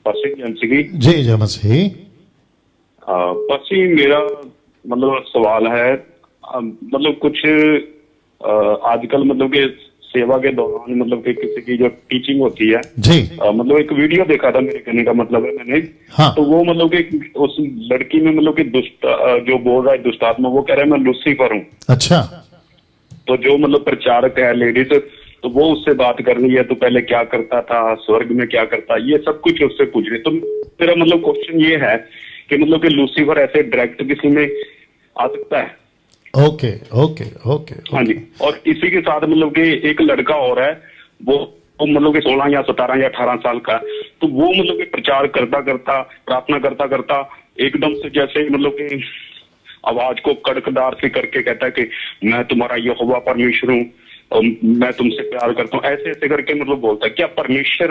Pasi agency की जी जय मसीह। पासी मेरा मतलब सवाल है, मतलब कुछ आजकल मतलब कि सेवा के दौरान मतलब कि किसी की जो टीचिंग होती है जी मतलब एक वीडियो देखा था, मेरे कहने का मतलब है मैंने। हाँ तो वो मतलब कि उस लड़की में मतलब कि दुष्ट जो बोल रहा है दुष्टात्मा, वो कह रहा है मैं लूसीफर हूँ। अच्छा तो जो मतलब प्रचारक है लेडीज, तो वो उससे बात कर रही है, तो पहले क्या करता था, स्वर्ग में क्या करता, ये सब कुछ उससे पूछ रही है। तो मेरा मतलब क्वेश्चन ये है कि मतलब कि लूसीफर ऐसे डायरेक्ट किसी में आ सकता है? ओके ओके ओके हाँ जी। ओके और इसी के साथ मतलब कि एक लड़का और है, वो मतलब कि 16 या 17 या 18 साल का है। तो वो मतलब कि प्रचार करता करता, प्रार्थना करता करता एकदम से जैसे मतलब कि आवाज को कड़कदार से करके कहता है कि मैं तुम्हारा यहोवा परमेश्वर हूँ और मैं तुमसे प्यार करता हूँ, ऐसे ऐसे करके मतलब बोलता है। क्या परमेश्वर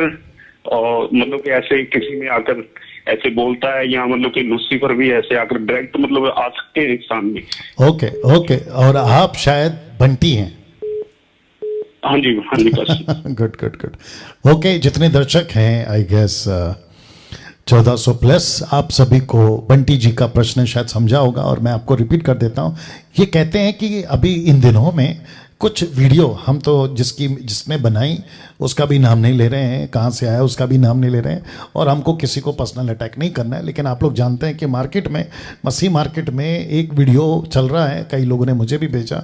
मतलब कि ऐसे किसी में आकर ऐसे बोलता है, या मतलब कि लूसीफर भी ऐसे आकर डायरेक्ट मतलब आ सकते हैं इंसान में? Okay okay. और आप शायद बंटी हैं। हाँ जी, हाँ जी, बस। Good good good. ओके, जितने दर्शक हैं आई गेस 1400 प्लस, आप सभी को बंटी जी का प्रश्न शायद समझा होगा और मैं आपको रिपीट कर देता हूँ। ये कहते हैं कि अभी इन दिनों में कुछ वीडियो हम तो जिसने बनाई उसका भी नाम नहीं ले रहे हैं, कहाँ से आया उसका भी नाम नहीं ले रहे हैं, और हमको किसी को पर्सनल अटैक नहीं करना है। लेकिन आप लोग जानते हैं कि मार्केट में, मसीह मार्केट में एक वीडियो चल रहा है, कई लोगों ने मुझे भी भेजा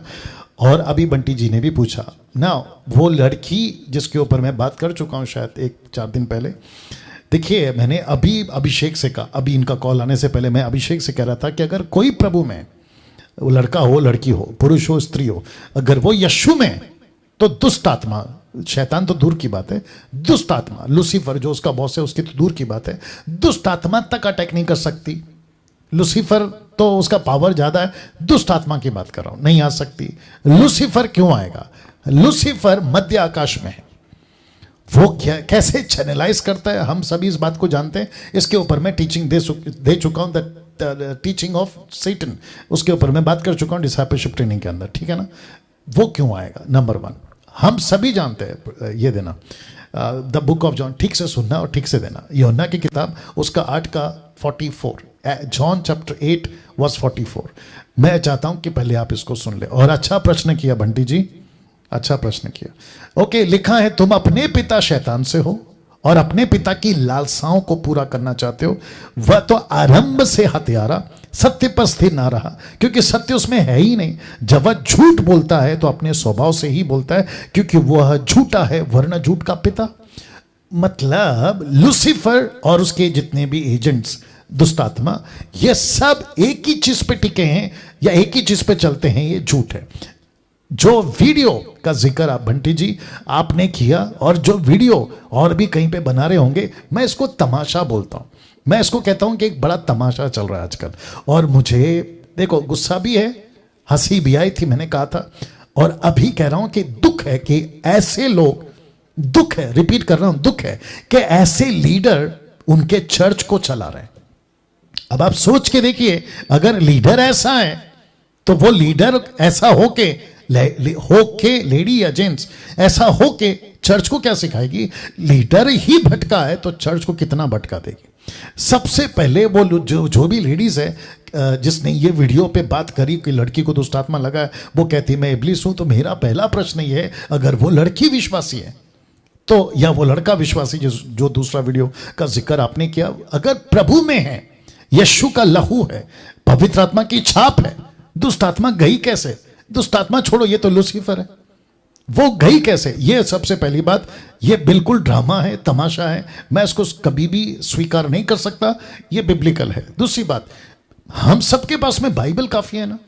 और अभी बंटी जी ने भी पूछा ना। वो लड़की जिसके ऊपर मैं बात कर चुका हूँ शायद 1-4 दिन पहले। देखिए, मैंने अभी अभिषेक से कहा, अभी इनका कॉल आने से पहले मैं अभिषेक से कह रहा था कि अगर कोई प्रभु में, वो लड़का हो लड़की हो, पुरुष हो स्त्री हो, अगर वो यीशु में, तो दुष्ट आत्मा, शैतान तो दूर की बात है, दुष्ट आत्मा लूसीफर जो उसका बॉस है उसकी तो दूर की बात है, दुष्ट आत्मा तक अटैक नहीं कर सकती। लूसीफर तो उसका पावर ज्यादा है, दुष्ट आत्मा की बात कर रहा हूं, नहीं आ सकती। लूसीफर क्यों आएगा? लूसीफर मध्य आकाश में है, वो क्या कैसे चैनलाइज करता है हम सभी इस बात को जानते हैं। इसके ऊपर मैं टीचिंग दे चुका हूं, द टीचिंग ऑफ सैटन, उसके ऊपर मैं बात कर चुका हूं डिसाइपलशिप ट्रेनिंग के अंदर, ठीक है ना। वो क्यों आएगा? नंबर 1 हम सभी जानते हैं, ये देना द बुक ऑफ जॉन, ठीक से सुनना और ठीक से देना। यूहन्ना की किताब उसका 8 का 44, जॉन चैप्टर 8 वर्स 44। मैं चाहता हूं कि पहले आप इसको सुन ले। और अच्छा प्रश्न किया बंटी जी, अच्छा प्रश्न किया। ओके, लिखा है तुम अपने पिता शैतान से हो और अपने पिता की लालसाओं को पूरा करना चाहते हो। वह तो आरंभ से हत्यारा, सत्य पर स्थिर ना रहा, क्योंकि सत्य उसमें है ही नहीं। जब वह झूठ बोलता है तो अपने स्वभाव से ही बोलता है, क्योंकि वह झूठा है, वरना झूठ का पिता। मतलब लूसीफर और उसके जितने भी एजेंट्स, दुष्ट आत्मा, ये सब एक ही चीज पे टिके हैं या एक ही चीज पे चलते हैं, ये झूठ है। जो वीडियो का जिक्र आप बंटी जी आपने किया, और जो वीडियो और भी कहीं पे बना रहे होंगे, मैं इसको तमाशा बोलता हूं। मैं इसको कहता हूं कि एक बड़ा तमाशा चल रहा है आजकल। और मुझे देखो गुस्सा भी है, हंसी भी आई थी, मैंने कहा था, और अभी कह रहा हूं कि दुख है कि ऐसे लोग, दुख है, रिपीट कर रहा हूं, दुख है कि ऐसे लीडर उनके चर्च को चला रहे हैं। अब आप सोच के देखिए, अगर लीडर ऐसा है तो वो लीडर ऐसा होके लेडी या जेंट्स ऐसा होके चर्च को क्या सिखाएगी? लीडर ही भटका है तो चर्च को कितना भटका देगी? सबसे पहले वो जो भी लेडीज है जिसने ये वीडियो पे बात करी कि लड़की को दुष्ट आत्मा लगा है, वो कहती मैं इब्लीस हूं। तो मेरा पहला प्रश्न ये है, अगर वो लड़की विश्वासी है तो, या वो लड़का विश्वासी जो दूसरा वीडियो का जिक्र आपने किया, अगर प्रभु में है, यीशु का लहू है, पवित्र आत्मा की छाप है, दुष्ट आत्मा गई कैसे? दुष्ट आत्मा छोड़ो, ये तो लूसीफर है, वो गई कैसे? ये सबसे पहली बात, ये बिल्कुल ड्रामा है, तमाशा है, मैं इसको कभी भी स्वीकार नहीं कर सकता, ये बिब्लिकल है। दूसरी बात, हम सबके पास में बाइबल काफी है ना,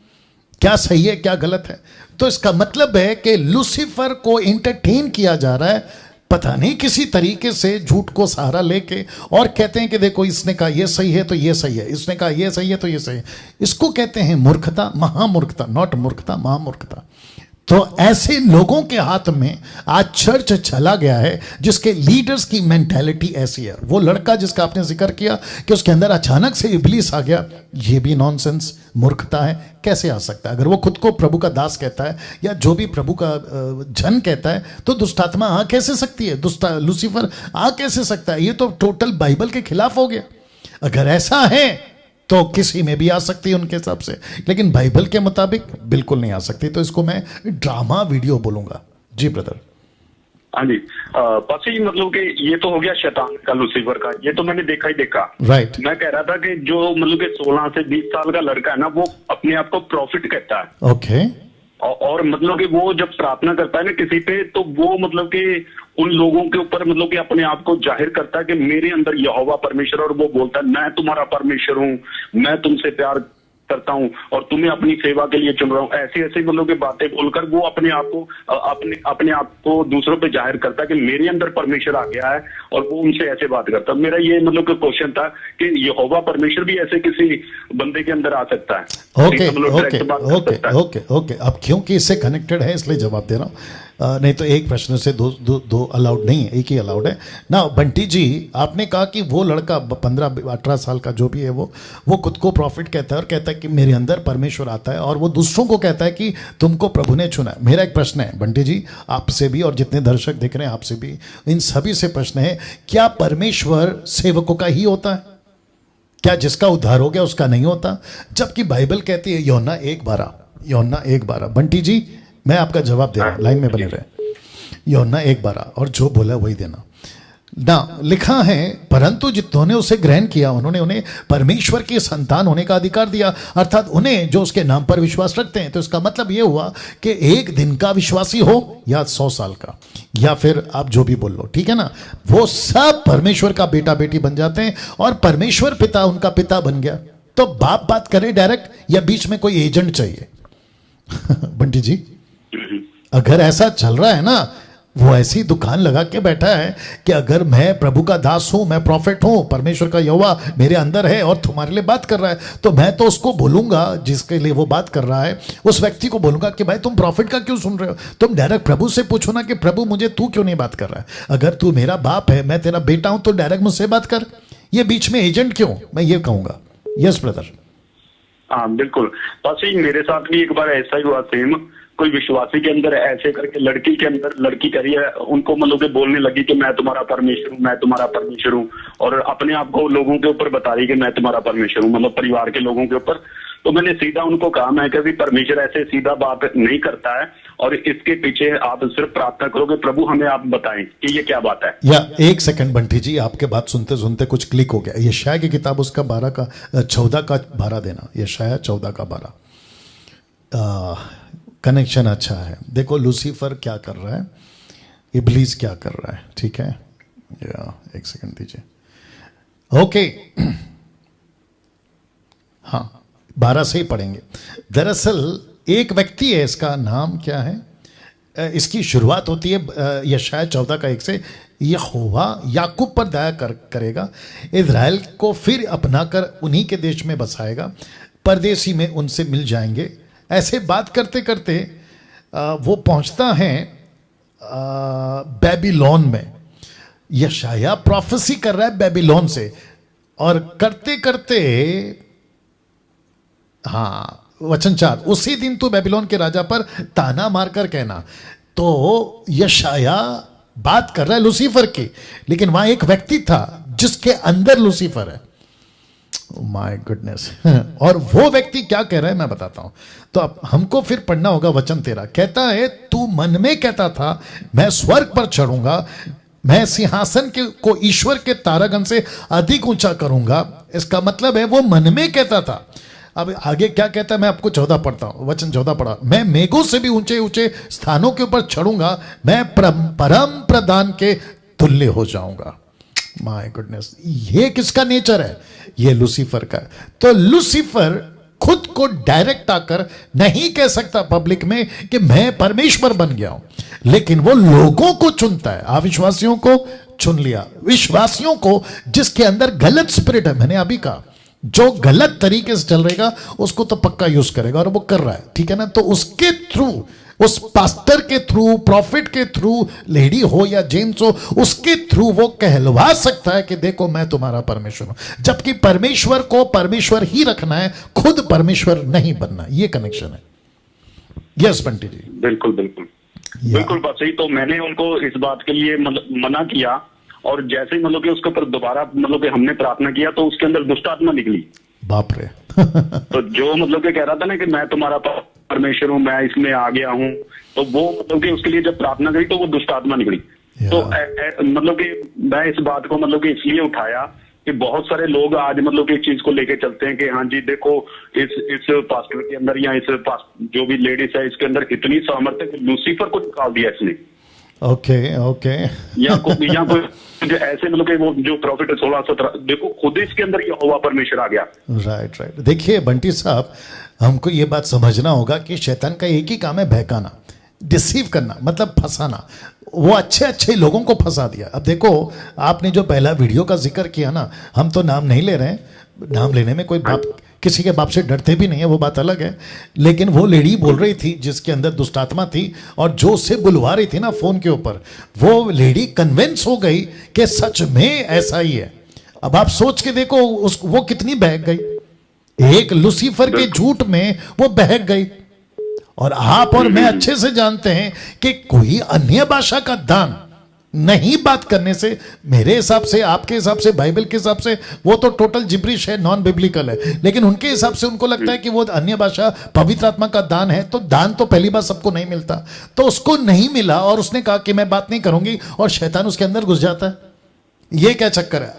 क्या सही है क्या गलत है। तो इसका मतलब है कि लूसीफर को एंटरटेन किया जा रहा है, पता नहीं किसी तरीके से झूठ को सहारा लेके, और कहते हैं कि देखो इसने कहा ये सही है तो ये सही है, इसने कहा ये सही है तो ये सही है। इसको कहते हैं मूर्खता, महामूर्खता, नॉट मूर्खता, महामूर्खता। तो ऐसे लोगों के हाथ में आज चर्च चला गया है जिसके लीडर्स की मेंटालिटी ऐसी है। वो लड़का जिसका आपने जिक्र किया कि उसके अंदर अचानक से इब्लीस आ गया, ये भी नॉनसेंस, मूर्खता है। कैसे आ सकता है? अगर वो खुद को प्रभु का दास कहता है या जो भी प्रभु का जन कहता है, तो दुष्टात्मा आ कैसे सकती है? लूसीफर आ कैसे सकता है? ये तो टोटल बाइबल के खिलाफ हो गया। अगर ऐसा है तो किसी में भी आ सकती है उनके हिसाब से, लेकिन बाइबल के मुताबिक बिल्कुल नहीं आ सकती। तो इसको मैं ड्रामा वीडियो बोलूंगा। जी ब्रदर। हाँ जी, बस ही मतलब कि ये तो हो गया शैतान का, लूसीफर का, ये तो मैंने देखा ही देखा। राइट। मैं कह रहा था कि जो मतलब कि 16 से 20 साल का लड़का है ना, वो अपने आप को प्रॉफिट कहता है। ओके। और मतलब कि वो जब प्रार्थना करता है ना किसी पे, तो वो मतलब कि उन लोगों के ऊपर मतलब कि अपने आप को जाहिर करता है कि मेरे अंदर यहोवा परमेश्वर, और वो बोलता है मैं तुम्हारा परमेश्वर हूँ, मैं तुमसे प्यार करता हूँ और तुम्हें अपनी सेवा के लिए चुन रहा हूँ। ऐसी ऐसी मतलब की बातें बोलकर वो अपने आप को दूसरों पे जाहिर करता है कि मेरे अंदर परमेश्वर आ गया है, और वो उनसे ऐसे बात करता है। मेरा ये मतलब कि क्वेश्चन था कि यहोवा परमेश्वर भी ऐसे किसी बंदे के अंदर आ सकता है? ओके। अब क्योंकि इससे कनेक्टेड है इसलिए जवाब दे रहा हूँ, नहीं तो एक प्रश्न से दो अलाउड नहीं है, एक ही अलाउड है ना। बंटी जी, आपने कहा कि वो लड़का 15-18 साल का जो भी है वो खुद को प्रॉफिट कहता है और कहता है कि मेरे अंदर परमेश्वर आता है, और वो दूसरों को कहता है कि तुमको प्रभु ने चुना है। मेरा एक प्रश्न है बंटी जी, आपसे भी और जितने दर्शक देख रहे हैं आपसे भी, इन सभी से प्रश्न है, क्या परमेश्वर सेवकों का ही होता है? क्या जिसका उद्धार हो गया उसका नहीं होता? जबकि बाइबल कहती है यूहन्ना 1:12। बंटी जी, मैं आपका जवाब दे रहा हूं, लाइन में बने रहे। यूहन्ना 1:12, और जो बोला वही देना ना। लिखा है, परंतु जितने उसे ग्रहण किया उन्होंने उन्हें परमेश्वर के संतान होने का अधिकार दिया, अर्थात उन्हें जो उसके नाम पर विश्वास रखते हैं। तो इसका मतलब यह हुआ कि एक दिन का विश्वासी हो या 100 साल का, या फिर आप जो भी बोल लो, ठीक है ना, वो सब परमेश्वर का बेटा बेटी बन जाते हैं, और परमेश्वर पिता उनका पिता बन गया। तो बात करे डायरेक्ट, या बीच में कोई एजेंट चाहिए? बंटी जी, अगर ऐसा चल रहा है ना, वो ऐसी दुकान लगा के बैठा है कि अगर मैं प्रभु का दास हूं, मैं प्रॉफिट हूं, परमेश्वर का यहोवा मेरे अंदर है और तुम्हारे लिए बात कर रहा है, तो मैं तो उसको बोलूंगा, जिसके लिए वो बात कर रहा है, उस व्यक्ति को बोलूंगा कि भाई तुम प्रॉफिट का क्यों सुन रहे हो? तुम डायरेक्ट प्रभु से पूछो ना कि प्रभु मुझे तू क्यों नहीं बात कर रहा है? अगर तू मेरा बाप है, मैं तेरा बेटा हूं, तो डायरेक्ट मुझसे बात कर। ये बीच में एजेंट क्यों? मैं ये कहूंगा। Yes brother. हाँ बिल्कुल, बस ही मेरे साथ भी एक बार ऐसा ही हुआ सेम। कोई विश्वासी के अंदर ऐसे करके लड़की के अंदर, लड़की करी है, उनको मतलब के बोलने लगी कि मैं तुम्हारा परमेश्वर हूँ, मैं तुम्हारा परमेश्वर हूँ, और अपने आप को लोगों के ऊपर बता रही कि मैं तुम्हारा परमेश्वर हूँ, मतलब परिवार के लोगों के ऊपर। तो मैंने सीधा उनको कहा, मैं कभी परमेश्वर ऐसे सीधा बात नहीं करता है, और इसके पीछे आप सिर्फ प्रार्थना करोगे, प्रभु हमें आप बताएं कि ये क्या बात है। या एक सेकंड बंटी जी, आपके बात सुनते सुनते कुछ क्लिक हो गया। यशायाह की किताब उसका 14 का 12 देना, यशायाह 14 का 12। कनेक्शन अच्छा है। देखो लूसीफर क्या कर रहा है, इब्लीस क्या कर रहा है, ठीक है। या एक सेकंड दीजिए। ओके, हाँ 12 से ही पढ़ेंगे। दरअसल एक व्यक्ति है, इसका नाम क्या है, इसकी शुरुआत होती है यशायाह 14 का 1 से, यहोवा याकूब पर दया करेगा, इज़राइल को फिर अपनाकर उन्हीं के देश में बसाएगा, परदेसी में उनसे मिल जाएंगे। ऐसे बात करते करते वो पहुंचता है बेबीलोन में। यशायाह प्रोफेसी कर रहा है बेबीलोन से, और करते करते हाँ वचन 4, उसी दिन तू बेबीलोन के राजा पर ताना मारकर कहना। तो यशायाह बात कर रहा है लूसीफर की, लेकिन वहां एक व्यक्ति था जिसके अंदर लूसीफर है। My goodness. और वो व्यक्ति क्या कह रहा है मैं बताता हूं। तो अब हमको फिर पढ़ना होगा वचन 13। कहता है, तू मन में कहता था मैं स्वर्ग पर चढ़ूंगा, मैं सिंहासन को ईश्वर के तारागण से अधिक ऊंचा करूंगा। इसका मतलब है वो मन में कहता था। अब आगे क्या कहता है मैं आपको 14 पढ़ता हूं, वचन 14 पढ़ा। मैं मेघों से भी ऊंचे ऊंचे स्थानों के ऊपर चढ़ूंगा, मैं परम प्रधान के तुल्य हो जाऊंगा। माय गुडनेस, ये किसका नेचर है? ये लूसीफर का। तो लूसीफर खुद को डायरेक्ट आकर नहीं कह सकता पब्लिक में कि मैं परमेश्वर बन गया हूं, लेकिन वो लोगों को चुनता है। अविश्वासियों को चुन लिया, विश्वासियों को जिसके अंदर गलत स्पिरिट है। मैंने अभी कहा जो गलत तरीके से चल रहेगा उसको तो पक्का यूज करेगा, और वो कर रहा है, ठीक है ना। तो उसके थ्रू उस पास्टर के थ्रू, प्रॉफिट के थ्रू, लेडी हो या जेम्स हो, उसके थ्रू वो कहलवा सकता है कि देखो मैं तुम्हारा परमेश्वर हूं। जबकि परमेश्वर को परमेश्वर ही रखना है, खुद परमेश्वर नहीं बनना। ये कनेक्शन है। यस बंटी जी। बिल्कुल बिल्कुल बिल्कुल बात सही। तो मैंने उनको इस बात के लिए मना किया, और जैसे ही मतलब कि उसके ऊपर दोबारा मतलब कि हमने प्रार्थना किया तो उसके अंदर दुष्ट आत्मा निकली। बाप रे। तो जो मतलब कि कह रहा था ना कि मैं तुम्हारा परमेश्वर हूँ, मैं इसमें आ गया हूँ, तो वो मतलब कि उसके लिए जब प्रार्थना करी तो वो दुष्ट आत्मा निकली। तो मतलब कि मैं इस बात को मतलब कि इसलिए उठाया कि बहुत सारे लोग आज मतलब कि इस चीज को लेके चलते हैं कि हाँ जी देखो इस पास्टर के अंदर या इस जो भी लेडीज है इसके अंदर इतनी सामर्थ्य कि लूसीफर को निकाल दिया इसने। Okay okay. या कोई ऐसे मतलब कि वो जो प्रॉफिट 16-17, देखो खुद इसके अंदर यहोवा परमेश्वर आ गया। Right right. देखिए बंटी साहब, हमको ये बात समझना होगा कि शैतान का एक ही काम है, बहकाना, डिसीव करना, मतलब फंसाना। वो अच्छे अच्छे लोगों को फंसा दिया। अब देखो, आपने जो पहला वीडियो का जिक्र किया ना, हम तो नाम नहीं ले रहे हैं, नाम लेने में कोई बाप, किसी के बाप से डरते भी नहीं है, वो बात अलग है। लेकिन वो लेडी बोल रही थी जिसके अंदर दुष्टात्मा थी, और जो उससे बुलवा रही थी ना फोन के ऊपर, वो लेडी कन्विंस हो गई कि सच में ऐसा ही है। अब आप सोच के देखो वो कितनी बहक गई। एक लूसीफर के झूठ में वो बहक गई। और आप और मैं अच्छे से जानते हैं कि कोई अन्य भाषा का दान नहीं बात करने से, मेरे हिसाब से, आपके हिसाब से, बाइबल के हिसाब से वो तो टोटल जिब्रिश है, नॉन बिब्लिकल है। लेकिन उनके हिसाब से उनको लगता है कि वो अन्य भाषा पवित्र आत्मा का दान है। तो दान तो पहली बार सबको नहीं मिलता, तो उसको नहीं मिला और उसने कहा कि मैं बात नहीं करूंगी, और शैतान उसके अंदर घुस जाता है। ये क्या चक्कर है?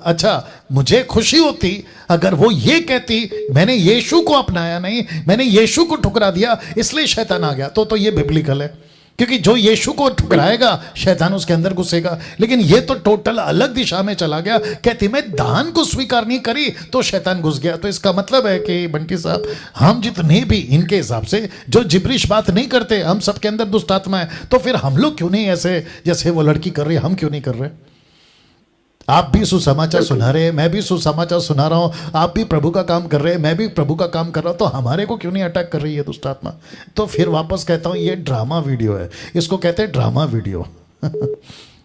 अच्छा, मुझे खुशी होती अगर वो ये कहती मैंने यीशु को अपनाया नहीं, मैंने यीशु को ठुकरा दिया इसलिए शैतान आ गया, तो ये बिब्लिकल है। क्योंकि जो यीशु को ठुकराएगा शैतान उसके अंदर घुसेगा। लेकिन ये तो टोटल अलग दिशा में चला गया। कहती मैं दान को स्वीकार नहीं करी तो शैतान घुस गया। तो इसका मतलब है कि बंटी साहब, हम जितने भी इनके हिसाब से जो जिब्रिश बात नहीं करते, हम सबके अंदर दुष्ट आत्मा है, तो फिर हम लोग क्यों नहीं ऐसे जैसे वो लड़की कर रही है, हम क्यों नहीं कर रहे? आप भी सुसमाचार सुना रहे हैं, मैं भी सुसमाचार सुना रहा हूं, आप भी प्रभु का काम कर रहे हैं, मैं भी प्रभु का काम कर रहा हूं, तो हमारे को क्यों नहीं अटैक कर रही है दुष्ट आत्मा? तो फिर वापस कहता हूं, ये ड्रामा वीडियो है, इसको कहते हैं ड्रामा वीडियो।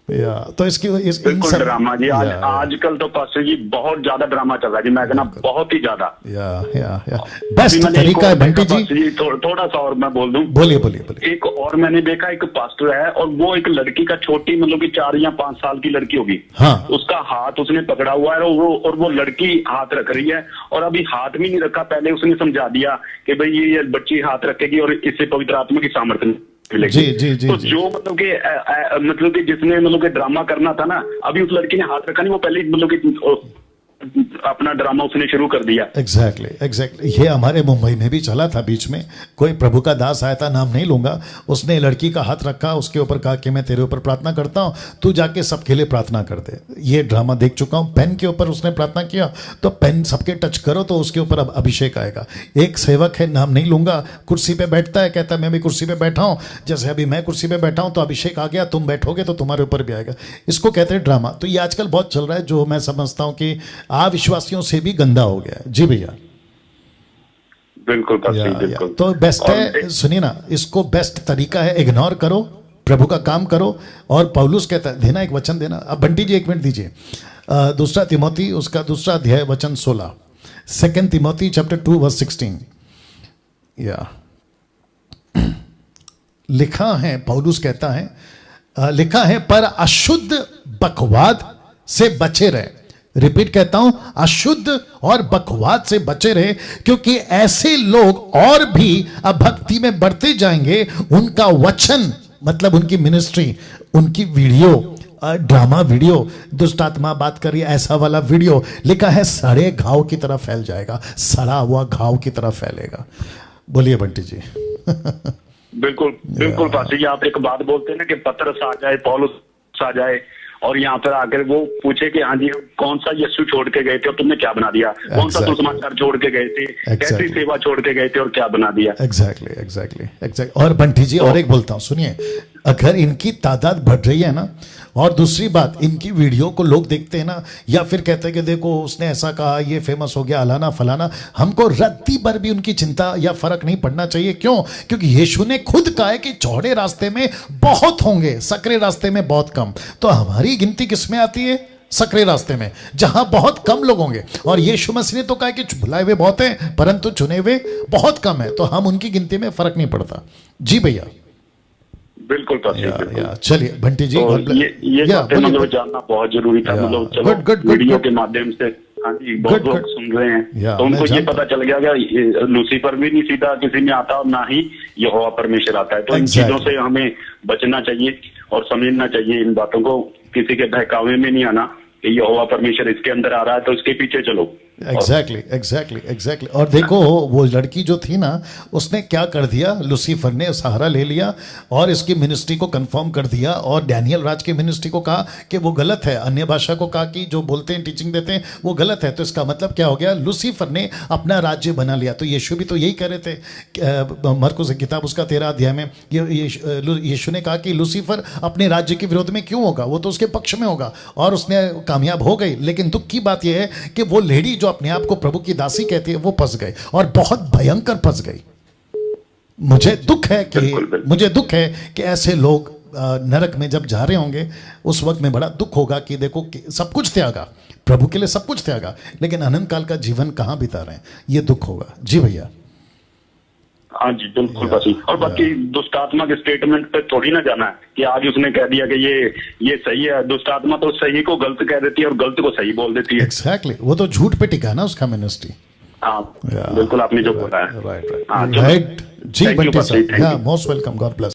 या तो इसकी बिल्कुल ड्रामा जी। आजकल तो पास्टर जी बहुत ज्यादा ड्रामा चल रहा है जी, मैं कहना बहुत ही ज्यादा। या बेस्ट तरीका है बंटी जी। थोड़ा सा और मैं बोल दूं। बोलिए बोलिए बोलिए। एक और मैंने देखा, एक पास्टर है और वो एक लड़की का, छोटी मतलब कि 4 या 5 साल की लड़की होगी, हाँ, उसका हाथ उसने पकड़ा हुआ है और वो लड़की हाथ रख रही है, और अभी हाथ भी नहीं रखा, पहले उसने समझा दिया कि भाई ये बच्ची हाथ रखेगी और इससे पवित्र आत्मा की सामर्थ्य। जी जी जी। तो जो मतलब कि जिसने मतलब कि ड्रामा करना था ना, अभी उस लड़की ने हाथ रखा नहीं, वो पहले मतलब कि अपना ड्रामा उसने शुरू कर दिया। एग्जैक्टली। ये हमारे मुंबई में भी चला था बीच में। कोई प्रभु का दास आया था, नाम नहीं लूंगा, उसने लड़की का हाथ रखा, उसके ऊपर कहा कि मैं तेरे ऊपर प्रार्थना करता हूं, तू जाके सबके लिए प्रार्थना कर दे। ये ड्रामा देख चुका हूं। पेन के ऊपर उसने प्रार्थना किया, तो पेन सबके टच करो तो उसके ऊपर अब अभिषेक आएगा। एक सेवक है, नाम नहीं लूंगा, कुर्सी पे बैठता है, कहता है मैं भी कुर्सी पे बैठा हूं, जैसे अभी मैं कुर्सी पे बैठा हूं तो अभिषेक आ गया, तुम बैठोगे तो तुम्हारे ऊपर भी आएगा। इसको कहते हैं ड्रामा। तो ये आजकल बहुत चल रहा है, जो मैं समझता हूं कि अविश्वासियों से भी गंदा हो गया है। जी भैया। बिल्कुल बिल्कुल। तो बेस्ट है, सुनिए ना, इसको बेस्ट तरीका है, इग्नोर करो, प्रभु का काम करो। और पौलुस कहता है देना, एक वचन देना। अब बंटी जी 1 मिनट दीजिए। 2 तिमोथी उसका 2 अध्याय वचन 16, 2 तिमोथी चैप्टर 2 वर्स 16। या लिखा है, पौलुस कहता है, लिखा है पर अशुद्ध बकवाद से बचे रहे। रिपीट कहता हूं, अशुद्ध और बकवाद से बचे रहे, क्योंकि ऐसे लोग और भी अभक्ति में बढ़ते जाएंगे। उनका वचन मतलब उनकी मिनिस्ट्री, उनकी वीडियो, ड्रामा वीडियो, दुष्ट आत्मा बात करिए, ऐसा वाला वीडियो, लिखा है सड़े घाव की तरह फैल जाएगा, सड़ा हुआ घाव की तरह फैलेगा। बोलिए बंटी जी। बिल्कुल बिल्कुल पास्टर जी, आप एक बात बोलते हैं ना कि पतरस आ जाए, पौलुस आ जाए और यहाँ पर आकर वो पूछे कि हाँ जी कौन सा यीशु छोड़ के गए थे और तुमने क्या बना दिया, कौन सा सुसमाचार छोड़ के गए थे, कैसी सेवा छोड़ के गए थे और क्या बना दिया। एग्जैक्टली। और बंटी जी और एक बोलता हूँ, सुनिए, अगर इनकी तादाद बढ़ रही है ना, और दूसरी बात, इनकी वीडियो को लोग देखते हैं ना, या फिर कहते हैं कि देखो उसने ऐसा कहा, ये फेमस हो गया, अलाना फलाना, हमको रत्ती भर भी उनकी चिंता या फर्क नहीं पड़ना चाहिए। क्यों? क्योंकि यीशु ने खुद कहा है कि चौड़े रास्ते में बहुत होंगे, सकरे रास्ते में बहुत कम। तो हमारी गिनती किस में आती है? सकरे रास्ते में, जहां बहुत कम लोग होंगे। और यीशु मसीह ने तो कहा कि बुलाए हुए बहुत हैं परंतु चुने हुए बहुत कम है, तो हम उनकी गिनती में फर्क नहीं पड़ता। जी भैया, बिल्कुल बिल्कुल। चलिए बंटी जी, तो ये बातें मतलब जानना बहुत जरूरी था। मतलब चलो वीडियो के माध्यम से, हाँ जी, बहुत लोग सुन रहे हैं, तो उनको ये पता चल गया कि लूसीफर भी नहीं सीधा किसी में आता और ना ही यहोवा परमेश्वर आता है। तो इन चीजों से हमें बचना चाहिए और समझना चाहिए इन बातों को, किसी के बहकावे में नहीं आना कि यहोवा परमेश्वर इसके अंदर आ रहा है तो इसके पीछे चलो। एग्जैक्टली। और देखो वो लड़की जो थी ना, उसने क्या कर दिया, लूसीफर ने सहारा ले लिया और इसकी मिनिस्ट्री को कंफर्म कर दिया, और डैनियल राज की मिनिस्ट्री को कहा कि वो गलत है, अन्य भाषा को कहा कि जो बोलते हैं, टीचिंग देते हैं, वो गलत है। तो इसका मतलब क्या हो गया? लूसीफर ने अपना राज्य बना लिया। तो यीशु भी तो यही कह रहे थे, मरकुस किताब उसका 13 अध्याय में यीशु ने कहा कि लूसीफर अपने राज्य के विरोध में क्यों होगा, वो तो उसके पक्ष में होगा, और उसने कामयाब हो गई। लेकिन दुख की बात यह है कि वो लेडी जो अपने आप को प्रभु की दासी कहती है, वो फंस गए, और बहुत भयंकर फंस गई। मुझे दुख है कि ऐसे लोग नरक में जब जा रहे होंगे, उस वक्त में बड़ा दुख होगा कि देखो कि सब कुछ त्यागा, प्रभु के लिए सब कुछ त्यागा, लेकिन अनंत काल का जीवन कहां बिता रहे हैं, ये दुख होगा। जी भैया। हाँ जी, बिल्कुल बसी। और बाकी दुष्ट आत्मा के स्टेटमेंट पे थोड़ी ना जाना है कि आज उसने कह दिया कि ये सही है। दुष्ट आत्मा तो सही को गलत कह देती है और गलत को सही बोल देती है। एग्जैक्टली, वो तो झूठ पे टिका ना उसका मिनिस्ट्री। हाँ बिल्कुल, आपने जो बोला है। राइट। जी बंटी साहब, मोस्ट वेलकम, गॉड ब्लेस।